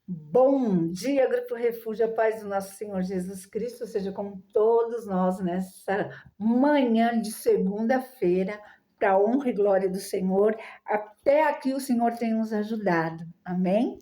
Bom dia, Grupo Refúgio, a paz do nosso Senhor Jesus Cristo seja com todos nós nessa manhã de segunda-feira, para a honra e glória do Senhor. Até aqui o Senhor tem nos ajudado, amém?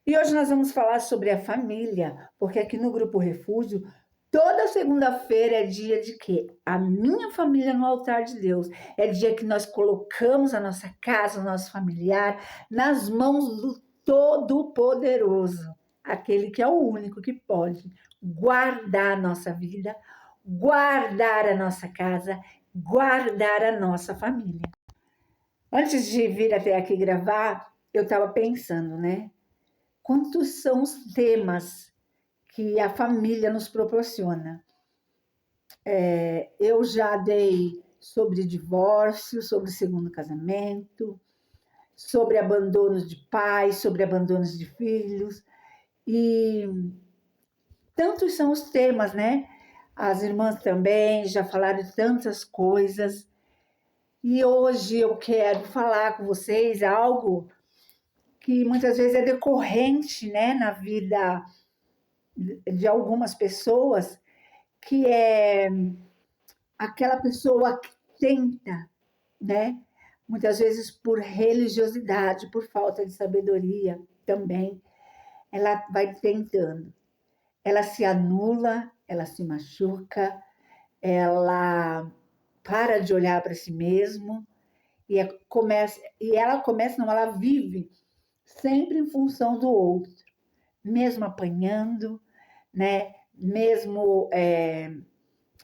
E hoje nós vamos falar sobre a família, porque aqui no Grupo Refúgio, toda segunda-feira é dia de quê? A minha família no altar de Deus. É dia que nós colocamos a nossa casa, o nosso familiar, nas mãos do Todo-Poderoso, aquele que é o único que pode guardar a nossa vida, guardar a nossa casa, guardar a nossa família. Antes de vir até aqui gravar, eu estava pensando, né? Quantos são os temas que a família nos proporciona? Eu já dei sobre divórcio, sobre segundo casamento, sobre abandonos de pais, sobre abandonos de filhos, e tantos são os temas, né? As irmãs também já falaram de tantas coisas, e hoje eu quero falar com vocês algo que muitas vezes é decorrente, né, na vida de algumas pessoas, que é aquela pessoa que tenta, né? Muitas vezes por religiosidade, por falta de sabedoria também, ela vai tentando. Ela se anula, ela se machuca, ela para de olhar para si mesmo e ela vive sempre em função do outro, mesmo apanhando, né? Mesmo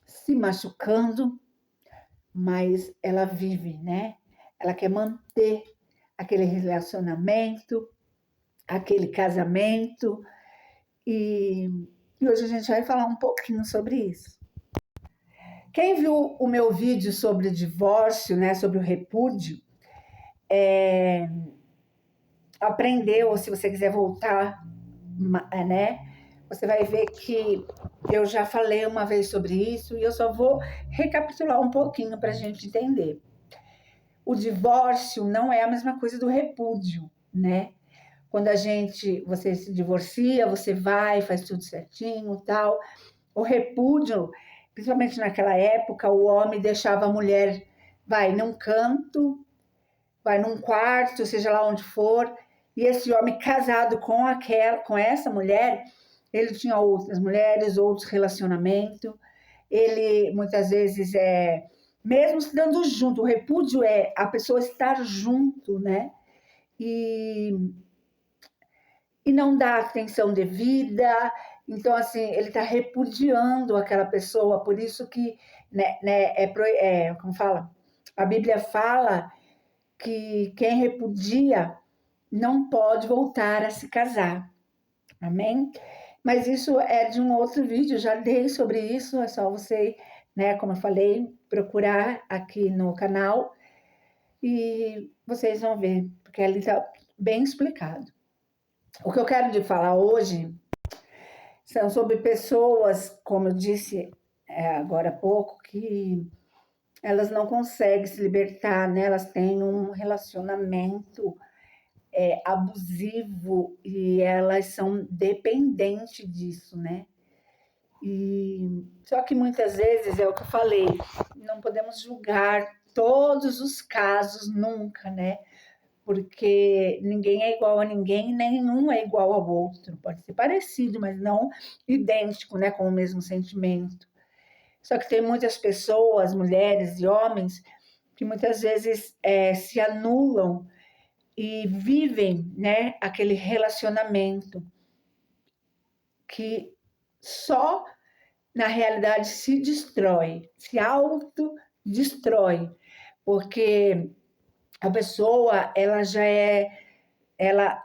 se machucando, mas ela vive, né? Ela quer manter aquele relacionamento, aquele casamento, e hoje a gente vai falar um pouquinho sobre isso. Quem viu o meu vídeo sobre divórcio, né, sobre o repúdio, aprendeu, ou se você quiser voltar, né, você vai ver que eu já falei uma vez sobre isso e eu só vou recapitular um pouquinho para a gente entender. O divórcio não é a mesma coisa do repúdio, né? Quando você se divorcia, você vai, faz tudo certinho, tal. O repúdio, principalmente naquela época, o homem deixava a mulher, vai num canto, vai num quarto, seja lá onde for, e esse homem casado com essa mulher, ele tinha outras mulheres, outros relacionamentos, ele muitas vezes mesmo estando junto, o repúdio é a pessoa estar junto, né? E não dá atenção devida, então assim, ele está repudiando aquela pessoa, por isso que, como fala? A Bíblia fala que quem repudia não pode voltar a se casar, amém? Mas isso é de um outro vídeo, já dei sobre isso, é só você, né, como eu falei, procurar aqui no canal e vocês vão ver, porque ali está bem explicado. O que eu quero de falar hoje são sobre pessoas, como eu disse agora há pouco, que elas não conseguem se libertar, né? Elas têm um relacionamento abusivo e elas são dependentes disso, né? Só que muitas vezes é o que eu falei, não podemos julgar todos os casos nunca, né? Porque ninguém é igual a ninguém, nenhum é igual ao outro. Pode ser parecido, mas não idêntico, né? Com o mesmo sentimento. Só que tem muitas pessoas, mulheres e homens, que muitas vezes se anulam e vivem, né, aquele relacionamento que só na realidade se destrói, se autodestrói, porque a pessoa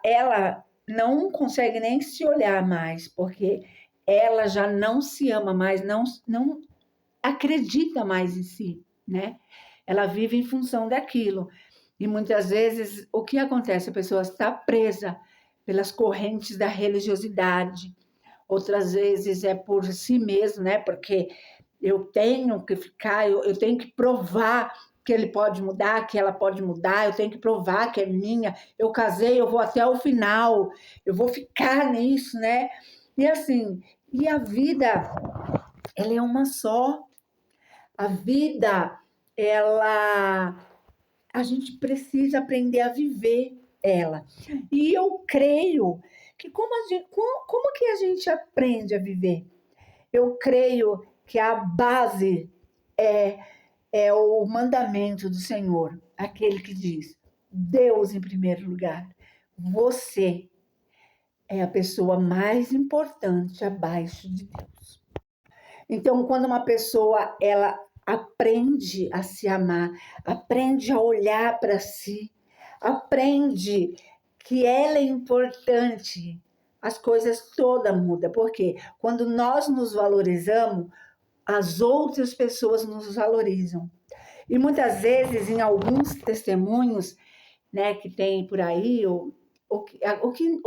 ela não consegue nem se olhar mais, porque ela já não se ama mais, não acredita mais em si, né? Ela vive em função daquilo. E muitas vezes o que acontece? A pessoa está presa pelas correntes da religiosidade. Outras vezes é por si mesmo, né? Porque eu tenho que ficar, eu tenho que provar que ele pode mudar, que ela pode mudar, eu tenho que provar que é minha, eu casei, eu vou até o final, eu vou ficar nisso, né? E assim, e a vida, ela é uma só. A vida, ela, a gente precisa aprender a viver ela. E eu creio que como que a gente aprende a viver? Eu creio que a base é o mandamento do Senhor, aquele que diz: Deus em primeiro lugar. Você é a pessoa mais importante abaixo de Deus. Então, quando uma pessoa ela aprende a se amar, aprende a olhar para si, aprende que ela é importante, as coisas todas mudam. Porque quando nós nos valorizamos, as outras pessoas nos valorizam. E muitas vezes, em alguns testemunhos, né, que tem por aí, o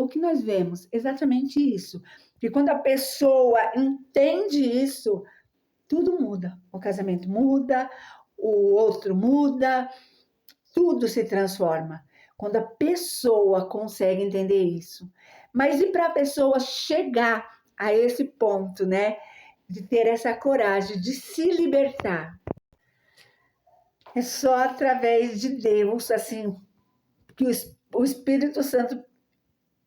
que nós vemos? Exatamente isso. Que quando a pessoa entende isso, tudo muda. O casamento muda, o outro muda, tudo se transforma. Quando a pessoa consegue entender isso. Mas e para a pessoa chegar a esse ponto, né? De ter essa coragem de se libertar? É só através de Deus, assim, que o Espírito Santo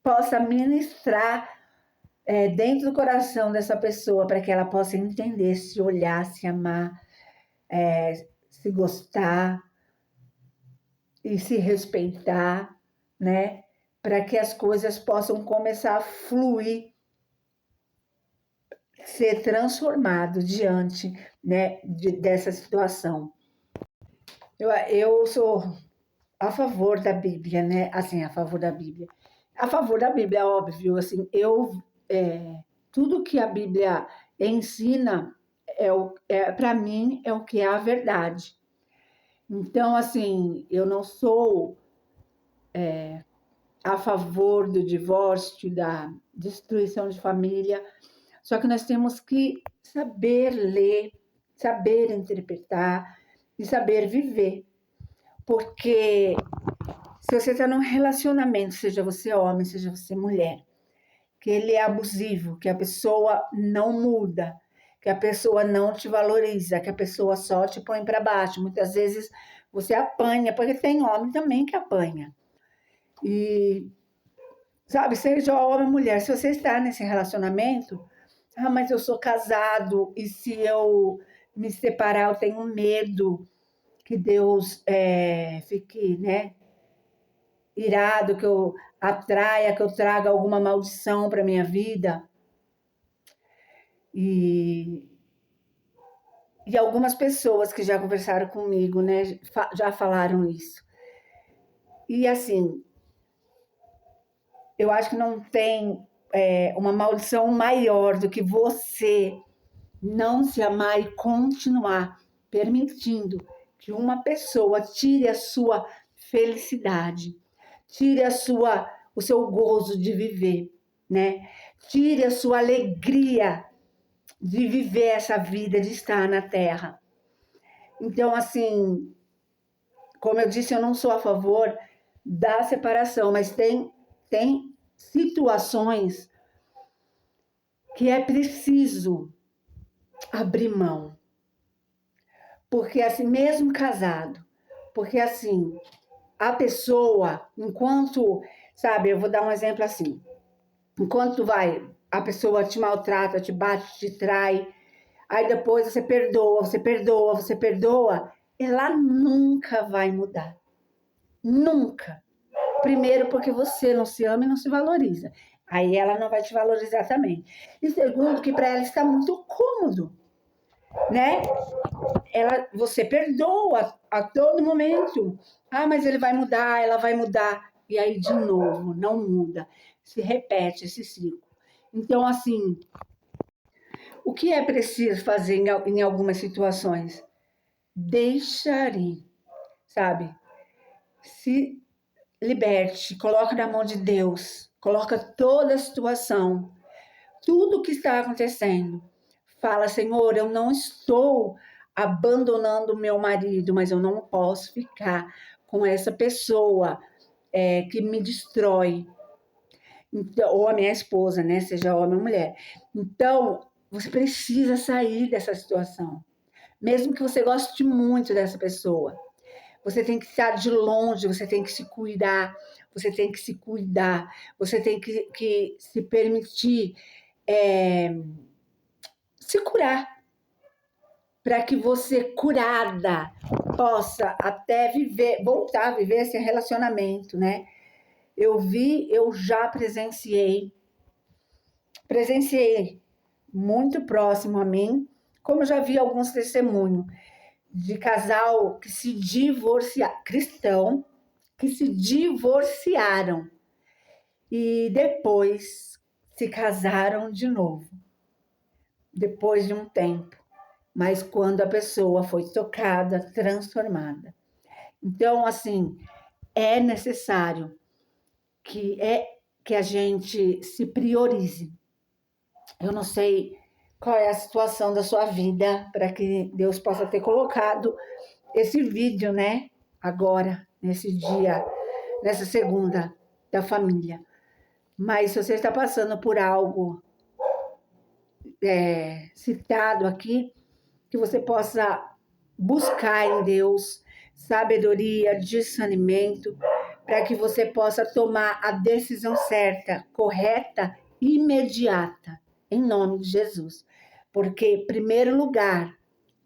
possa ministrar dentro do coração dessa pessoa, para que ela possa entender, se olhar, se amar, se gostar e se respeitar, né? Para que as coisas possam começar a fluir, ser transformado diante, né, dessa situação. Eu sou a favor da Bíblia, né? Assim, a favor da Bíblia. A favor da Bíblia, óbvio. Assim, tudo que a Bíblia ensina para mim é o que é a verdade. Então, assim, eu não sou a favor do divórcio, da destruição de família. Só que nós temos que saber ler, saber interpretar e saber viver. Porque se você está num relacionamento, seja você homem, seja você mulher, que ele é abusivo, que a pessoa não muda, que a pessoa não te valoriza, que a pessoa só te põe para baixo. Muitas vezes você apanha, porque tem homem também que apanha. E, sabe, seja homem ou mulher, se você está nesse relacionamento, mas eu sou casado e se eu me separar, eu tenho medo que Deus fique, né, irado, que eu atraia, que eu traga alguma maldição para minha vida. E algumas pessoas que já conversaram comigo, né, já falaram isso. E assim, eu acho que não tem uma maldição maior do que você não se amar e continuar permitindo que uma pessoa tire a sua felicidade, tire o seu gozo de viver, né? Tire a sua alegria de viver essa vida, de estar na Terra. Então, assim, como eu disse, eu não sou a favor da separação, mas tem situações que é preciso abrir mão. Porque assim, mesmo casado, porque assim, a pessoa, enquanto, sabe, eu vou dar um exemplo assim, enquanto a pessoa te maltrata, te bate, te trai, aí depois você perdoa, você perdoa, você perdoa, ela nunca vai mudar. Nunca. Primeiro, porque você não se ama e não se valoriza. Aí ela não vai te valorizar também. E segundo, que para ela está muito cômodo, né? Você perdoa a todo momento. Ah, mas ele vai mudar, ela vai mudar. E aí, de novo, não muda. Se repete esse ciclo. Então, assim, o que é preciso fazer em algumas situações? Deixar ir, sabe? Se liberte, coloca na mão de Deus, coloca toda a situação, tudo o que está acontecendo. Fala, Senhor, eu não estou abandonando o meu marido, mas eu não posso ficar com essa pessoa que me destrói. Então, ou a minha esposa, né? Seja homem ou mulher. Então, você precisa sair dessa situação. Mesmo que você goste muito dessa pessoa. Você tem que estar de longe, você tem que se cuidar, você tem que se cuidar, você tem que se permitir se curar, para que você, curada, possa até voltar a viver esse relacionamento, né? Eu já presenciei muito próximo a mim, como eu já vi alguns testemunhos de casal que se cristão, que se divorciaram e depois se casaram de novo, depois de um tempo, mas quando a pessoa foi tocada, transformada. Então, assim, é necessário que a gente se priorize. Eu não sei qual é a situação da sua vida para que Deus possa ter colocado esse vídeo, né? Agora, nesse dia, nessa segunda da família. Mas se você está passando por algo citado aqui, que você possa buscar em Deus sabedoria, discernimento, para que você possa tomar a decisão certa, correta, imediata, em nome de Jesus. Porque, em primeiro lugar,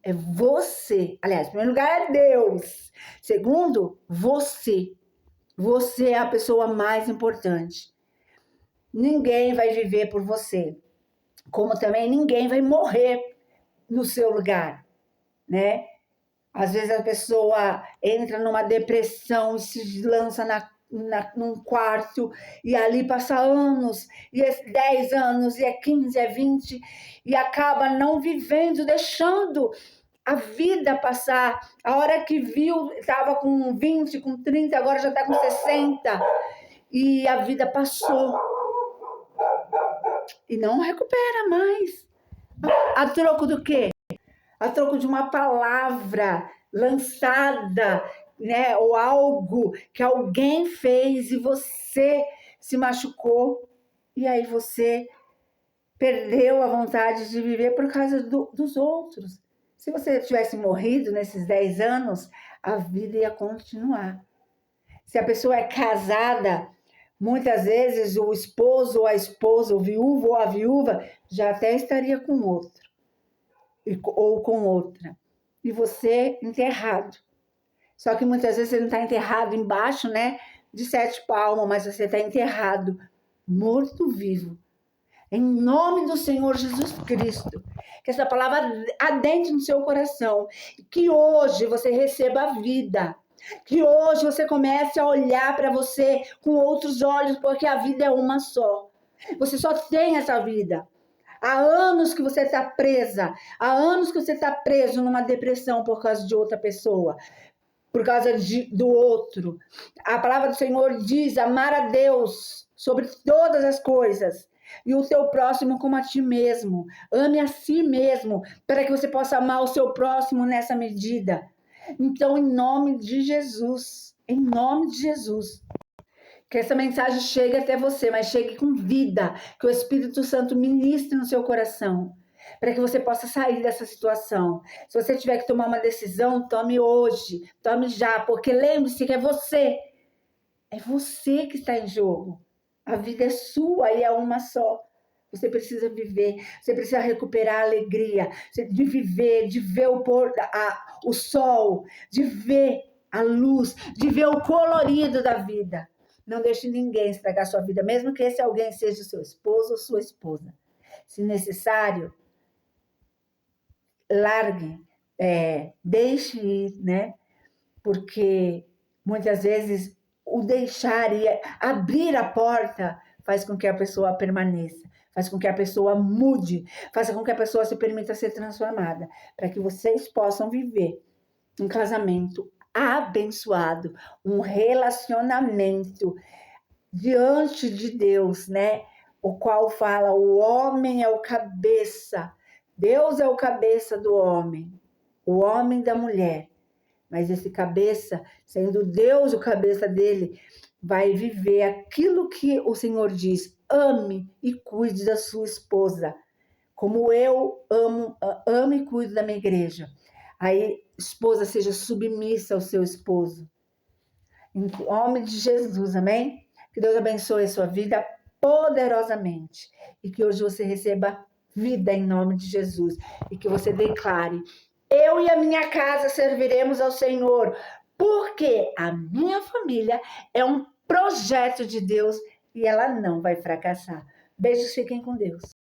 é você. Aliás, em primeiro lugar é Deus. Segundo, você. Você é a pessoa mais importante. Ninguém vai viver por você. Como também ninguém vai morrer no seu lugar, né? Às vezes a pessoa entra numa depressão e se lança num quarto e ali passa anos, e é 10 anos, e é 15, é 20, e acaba não vivendo, deixando a vida passar. A hora que viu, estava com 20, com 30, agora já está com 60, e a vida passou. E não recupera mais. A troco do quê? A troco de uma palavra lançada, né? Ou algo que alguém fez e você se machucou. E aí você perdeu a vontade de viver por causa dos outros. Se você tivesse morrido nesses 10 anos, a vida ia continuar. Se a pessoa é casada, muitas vezes o esposo ou a esposa, o viúvo ou a viúva, já até estaria com outro ou com outra. E você enterrado. Só que muitas vezes você não está enterrado embaixo, né, de 7 palmos, mas você está enterrado, morto-vivo. Em nome do Senhor Jesus Cristo, que essa palavra adentre no seu coração, que hoje você receba a vida, que hoje você comece a olhar para você com outros olhos, porque a vida é uma só. Você só tem essa vida. Há anos que você está presa, há anos que você está preso numa depressão por causa de outra pessoa, por causa do outro. A palavra do Senhor diz: amar a Deus sobre todas as coisas e o teu próximo como a ti mesmo. Ame a si mesmo, para que você possa amar o seu próximo nessa medida. Então, em nome de Jesus, que essa mensagem chegue até você, mas chegue com vida, que o Espírito Santo ministre no seu coração, para que você possa sair dessa situação. Se você tiver que tomar uma decisão, tome hoje, tome já, porque lembre-se que é você que está em jogo. A vida é sua e é uma só. Você precisa viver, você precisa recuperar a alegria de viver, de ver o sol, de ver a luz, de ver o colorido da vida. Não deixe ninguém estragar sua vida, mesmo que esse alguém seja o seu esposo ou sua esposa. Se necessário, largue, deixe ir, né? Porque muitas vezes o deixar e abrir a porta faz com que a pessoa permaneça, faz com que a pessoa mude, faz com que a pessoa se permita ser transformada, para que vocês possam viver um casamento abençoado, um relacionamento diante de Deus, né? O qual fala: o homem é o cabeça, Deus é o cabeça do homem. o homem da mulher. Mas esse cabeça, sendo Deus o cabeça dele, vai viver aquilo que o Senhor diz: ame e cuide da sua esposa, como eu amo e cuido da minha igreja. Aí, esposa, seja submissa ao seu esposo. Em nome de Jesus, amém? Que Deus abençoe a sua vida poderosamente. E que hoje você receba vida em nome de Jesus. E que você declare: eu e a minha casa serviremos ao Senhor, porque a minha família é um projeto de Deus e ela não vai fracassar. Beijos, fiquem com Deus.